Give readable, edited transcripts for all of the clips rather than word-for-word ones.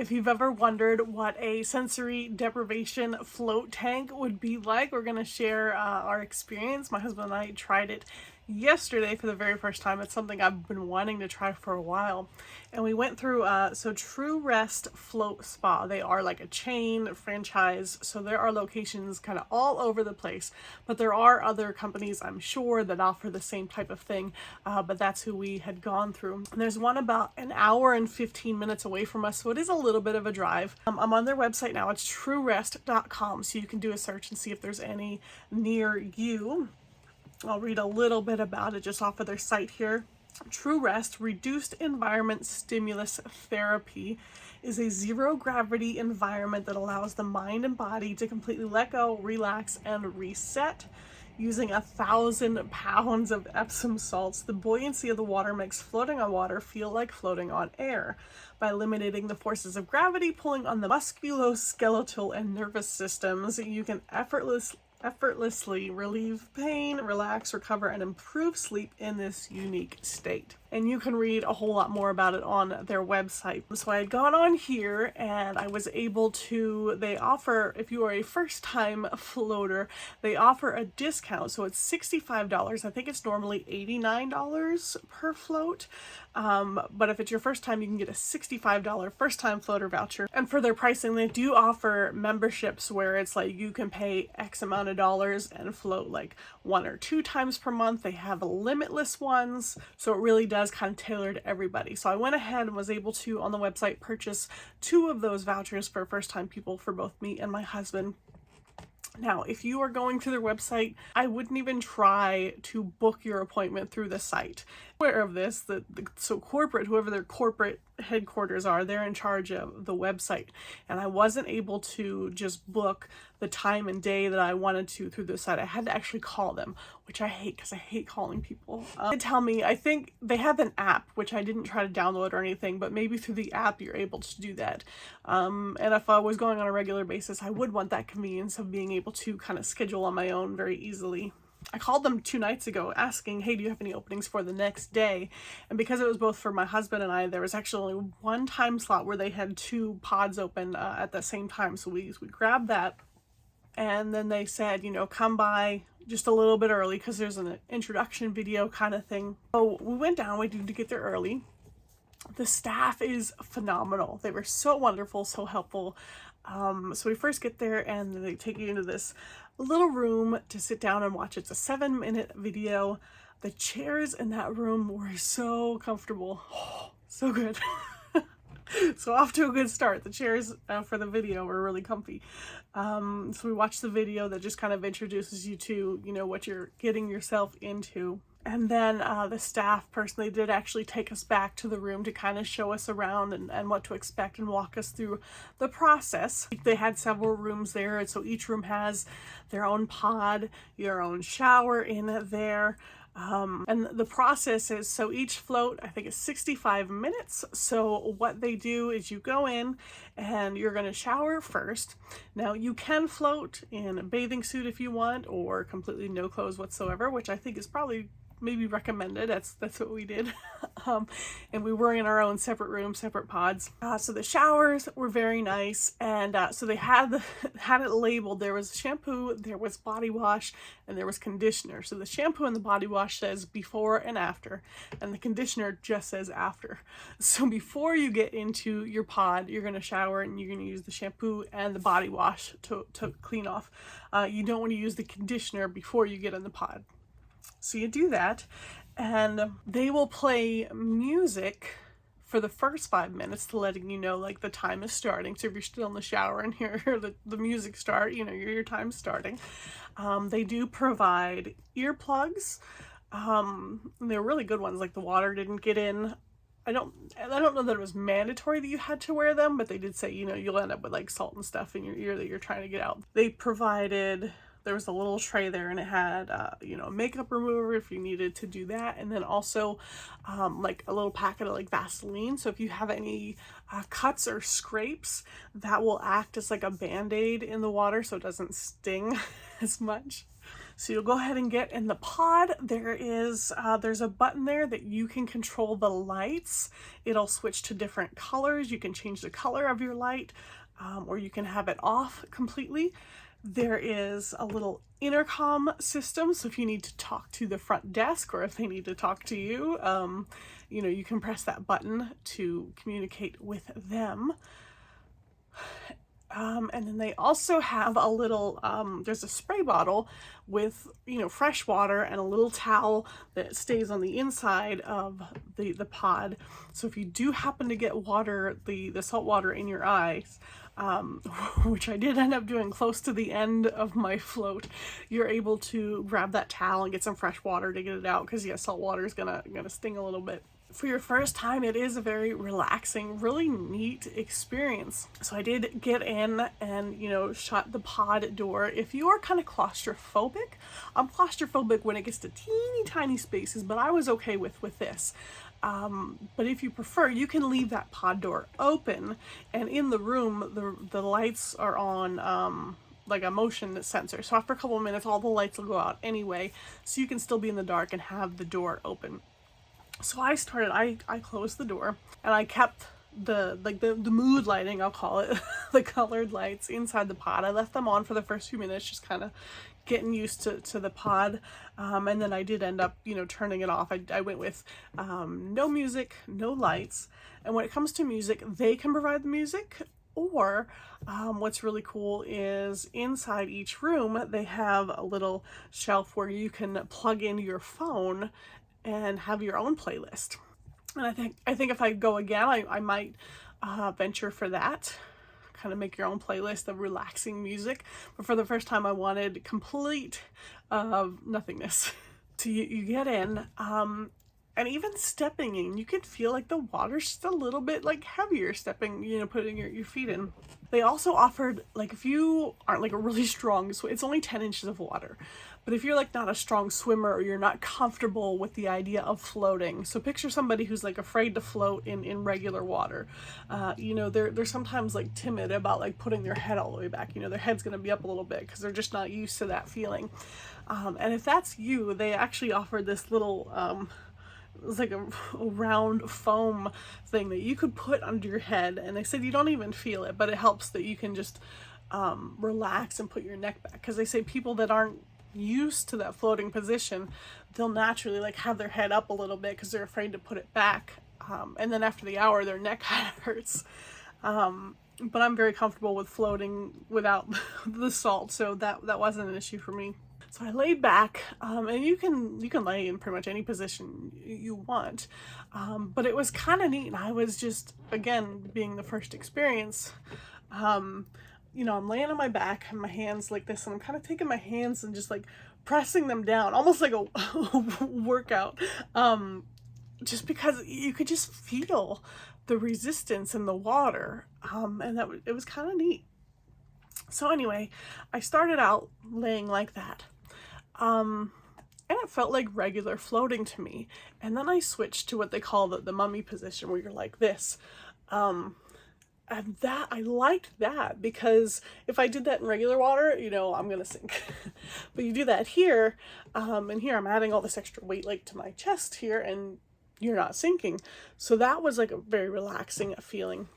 If you've ever wondered what a sensory deprivation float tank would be like, we're going to share our experience. My husband and I tried it yesterday for the very first time. It's something I've been wanting to try for a while. And we went through, True Rest Float Spa. They are like a chain franchise, so there are locations kind of all over the place. But there are other companies, I'm sure, that offer the same type of thing, but that's who we had gone through. And there's one about an hour and 15 minutes away from us, so it is a little bit of a drive. I'm on their website now. It's truerest.com, so you can do a search and see if there's any near you. I'll read a little bit about it just off of their site here. True Rest Reduced Environment Stimulus Therapy is a zero gravity environment that allows the mind and body to completely let go, relax, and reset. Using 1,000 pounds of Epsom salts, the buoyancy of the water makes floating on water feel like floating on air. By eliminating the forces of gravity pulling on the musculoskeletal and nervous systems, you can effortlessly relieve pain, relax, recover, and improve sleep in this unique state. And you can read a whole lot more about it on their website. So I had gone on here and I was able to, they offer, if you are a first-time floater, they offer a discount. So it's $65. I think it's normally $89 per float. But if it's your first time, you can get a $65 first-time floater voucher. And for their pricing, they do offer memberships where it's like you can pay X amount of dollars and float like 1 or 2 times per month. They have limitless ones, so it really does kind of tailor to everybody. So I went ahead and was able to, on the website, purchase 2 of those vouchers for first-time people for both me and my husband. Now, if you are going to their website, I wouldn't even try to book your appointment through the site. Aware of this, whoever their corporate headquarters are, they're in charge of the website. And I wasn't able to just book the time and day that I wanted to through the site. I had to actually call them, which I hate because I hate calling people. They tell me, I think they have an app, which I didn't try to download or anything, but maybe through the app you're able to do that. And if I was going on a regular basis, I would want that convenience of being able to kind of schedule on my own very easily. I called them 2 nights ago asking, hey, do you have any openings for the next day? And because it was both for my husband and I, there was actually only one time slot where they had 2 pods open at the same time. So we grabbed that. And then they said, come by just a little bit early because there's an introduction video kind of thing. So we went down, we needed to get there early. The staff is phenomenal. They were so wonderful, so helpful. So we first get there and they take you into this little room to sit down and watch. It's a 7-minute video. The chairs in that room were so comfortable. Oh, so good. So off to a good start. The chairs for the video were really comfy. So we watched the video that just kind of introduces you to, what you're getting yourself into. And then the staff person, they did actually take us back to the room to kind of show us around and what to expect and walk us through the process. They had several rooms there, and so each room has their own pod, your own shower in there. And the process is, so each float, I think, is 65 minutes. So what they do is you go in and you're going to shower first. Now you can float in a bathing suit if you want, or completely no clothes whatsoever, which I think is probably maybe recommended. That's what we did. And we were in our own separate rooms, separate pods. So the showers were very nice. And so they had it labeled. There was shampoo, there was body wash, and there was conditioner. So the shampoo and the body wash says before and after, and the conditioner just says after. So before you get into your pod, you're going to shower and you're going to use the shampoo and the body wash to clean off. You don't want to use the conditioner before you get in the pod. So you do that, and they will play music for the first 5 minutes to letting you know, like, the time is starting. So if you're still in the shower and hear the music start, your time's starting. They do provide earplugs. They're really good ones. Like, the water didn't get in. I don't know that it was mandatory that you had to wear them, but they did say, you'll end up with like salt and stuff in your ear that you're trying to get out. They provided, there was a little tray there and it had, a makeup remover if you needed to do that. And then also like a little packet of like Vaseline. So if you have any cuts or scrapes, that will act as like a Band-Aid in the water so it doesn't sting as much. So you'll go ahead and get in the pod. There's a button there that you can control the lights. It'll switch to different colors. You can change the color of your light, or you can have it off completely. There is a little intercom system, so if you need to talk to the front desk or if they need to talk to you, you know, you can press that button to communicate with them. And then they also have a little, there's a spray bottle with, you know, fresh water and a little towel that stays on the inside of the pod. So if you do happen to get water, the salt water in your eyes, which I did end up doing close to the end of my float, you're able to grab that towel and get some fresh water to get it out, because yeah, salt water is gonna sting a little bit. For your first time, it is a very relaxing, really neat experience. So I did get in and, you know, shut the pod door. If you are kind of claustrophobic, I'm claustrophobic when it gets to teeny tiny spaces, but I was okay with this. But if you prefer, you can leave that pod door open, and in the room, the lights are on, like a motion sensor. So after a couple of minutes, all the lights will go out anyway, so you can still be in the dark and have the door open. So I closed the door and I kept the mood lighting, I'll call it, the colored lights inside the pod. I left them on for the first few minutes, just kind of getting used to the pod. And then I did end up, you know, turning it off. I went with no music, no lights. And when it comes to music, they can provide the music. Or what's really cool is inside each room, they have a little shelf where you can plug in your phone and have your own playlist. And I think if I go again, I might venture for that. Kind of make your own playlist of relaxing music. But for the first time, I wanted complete nothingness. So you get in, and even stepping in, you could feel like the water's just a little bit like heavier stepping, you know, putting your feet in. They also offered, like, if you aren't like a really strong swimmer, it's only 10 inches of water. But if you're like not a strong swimmer, or you're not comfortable with the idea of floating, so picture somebody who's like afraid to float in regular water. You know, they're sometimes like timid about like putting their head all the way back. You know, their head's gonna be up a little bit because they're just not used to that feeling. And if that's you, they actually offered this little, it was like a round foam thing that you could put under your head, and they said you don't even feel it, but it helps that you can just relax and put your neck back, because they say people that aren't used to that floating position, they'll naturally like have their head up a little bit because they're afraid to put it back, and then after the hour their neck kind of hurts. But I'm very comfortable with floating without the salt, so that wasn't an issue for me. So I laid back, and you can lay in pretty much any position you want, but it was kind of neat. And I was just, again, being the first experience, you know, I'm laying on my back and my hands like this, and I'm kind of taking my hands and just like pressing them down, almost like a workout, just because you could just feel the resistance in the water, and it was kind of neat. So anyway, I started out laying like that. And it felt like regular floating to me. And then I switched to what they call the mummy position, where you're like this. And that, I liked that, because if I did that in regular water, you know, I'm gonna sink. But you do that here, and here I'm adding all this extra weight like to my chest here, and you're not sinking. So that was like a very relaxing feeling.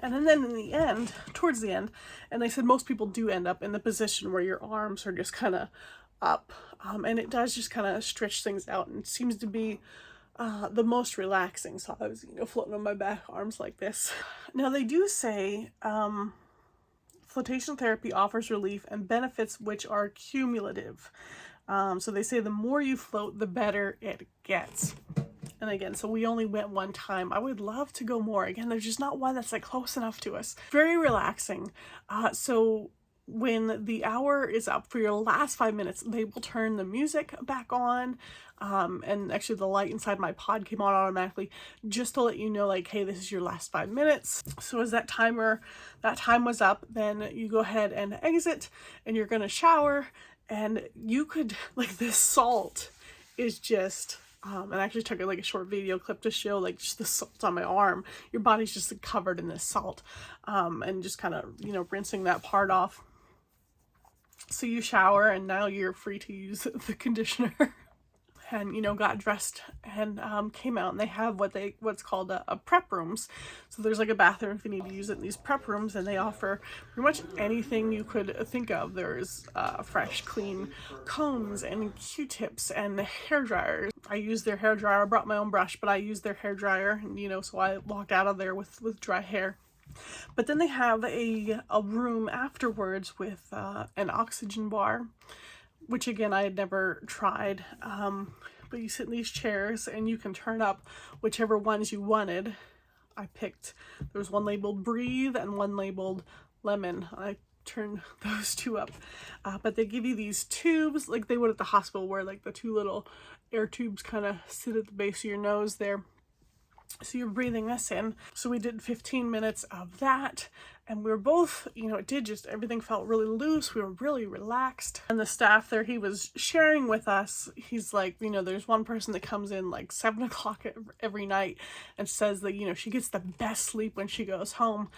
And then in the end, towards the end, and they said most people do end up in the position where your arms are just kind of up, and it does just kind of stretch things out, and it seems to be the most relaxing. So I was, you know, floating on my back, arms like this. Now they do say flotation therapy offers relief and benefits which are cumulative. So they say the more you float, the better it gets. And again, so we only went one time. I would love to go more. Again, there's just not one that's like close enough to us. Very relaxing. So when the hour is up for your last 5 minutes, they will turn the music back on. And actually the light inside my pod came on automatically, just to let you know, like, hey, this is your last 5 minutes. So as that time was up, then you go ahead and exit, and you're gonna shower, and you could, like, this salt is just, and I actually took like a short video clip to show like just the salt on my arm. Your body's just like, covered in this salt, and just kind of, you know, rinsing that part off. So you shower and now you're free to use the conditioner. And, you know, got dressed and came out, and they have what's called a prep rooms. So there's like a bathroom if you need to use it in these prep rooms, and they offer pretty much anything you could think of. There's fresh, clean combs and Q-tips and hair dryers. I used their hair dryer. I brought my own brush, but I used their hair dryer, and, you know, so I walked out of there with dry hair. But then they have a room afterwards with an oxygen bar, which again I had never tried, but you sit in these chairs and you can turn up whichever ones you wanted. I picked, there was one labeled breathe and one labeled lemon. I turned those two up, but they give you these tubes like they would at the hospital, where like the two little air tubes kind of sit at the base of your nose there. So you're breathing this in. So we did 15 minutes of that, and we were both, you know, everything felt really loose. We were really relaxed. And the staff there, he was sharing with us, he's like, you know, there's one person that comes in like 7 o'clock every night and says that, you know, she gets the best sleep when she goes home.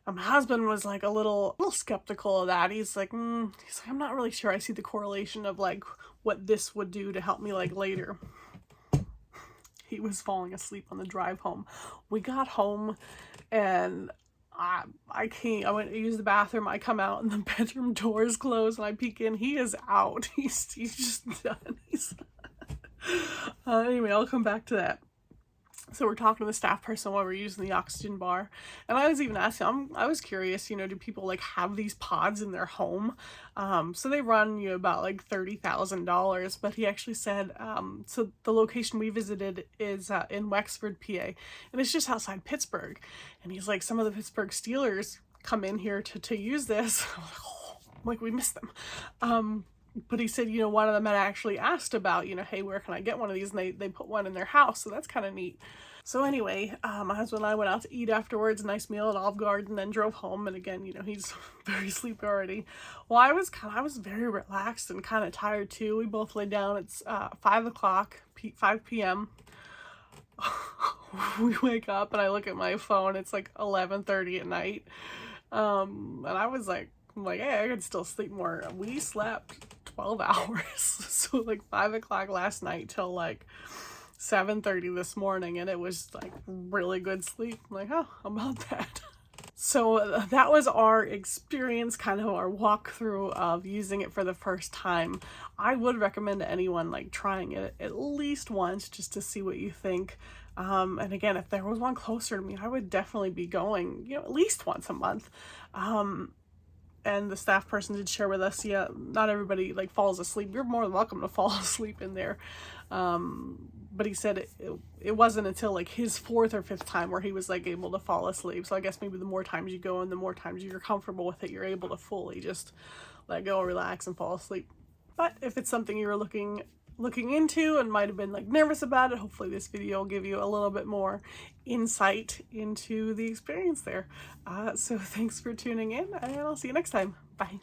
And my husband was like a little skeptical of that. He's like, I'm not really sure I see the correlation of like what this would do to help me like later. He was falling asleep on the drive home. We got home and I went to use the bathroom. I come out and the bedroom door is closed, and I peek in. He is out. He's just done. Anyway, I'll come back to that. So we're talking to the staff person while we're using the oxygen bar. And I was even asking, I was curious, you know, do people like have these pods in their home? So they run you about like $30,000, but he actually said, so the location we visited is in Wexford, PA, and it's just outside Pittsburgh. And he's like, some of the Pittsburgh Steelers come in here to use this. Like we missed them. But he said, you know, one of them had actually asked about, you know, hey, where can I get one of these? And they put one in their house. So that's kind of neat. So anyway, my husband and I went out to eat afterwards, a nice meal at Olive Garden, then drove home. And again, you know, he's very sleepy already. Well, I was very relaxed and kind of tired too. We both laid down. It's 5 p.m. We wake up and I look at my phone. It's like 11:30 at night. And I was like, hey, I could still sleep more. We slept 12 hours. So like 5 o'clock last night till like 7:30 this morning, and it was like really good sleep. I'm like, oh, how about that? So that was our experience, kind of our walkthrough of using it for the first time. I would recommend to anyone like trying it at least once just to see what you think. And again, if there was one closer to me, I would definitely be going, you know, at least once a month. And the staff person did share with us, yeah, not everybody like falls asleep. You're more than welcome to fall asleep in there. But he said it wasn't until like his 4th or 5th time where he was like able to fall asleep. So I guess maybe the more times you go and the more times you're comfortable with it, you're able to fully just let go, relax, and fall asleep. But if it's something you're looking into and might have been like nervous about it, hopefully this video will give you a little bit more insight into the experience there. So thanks for tuning in, and I'll see you next time. Bye.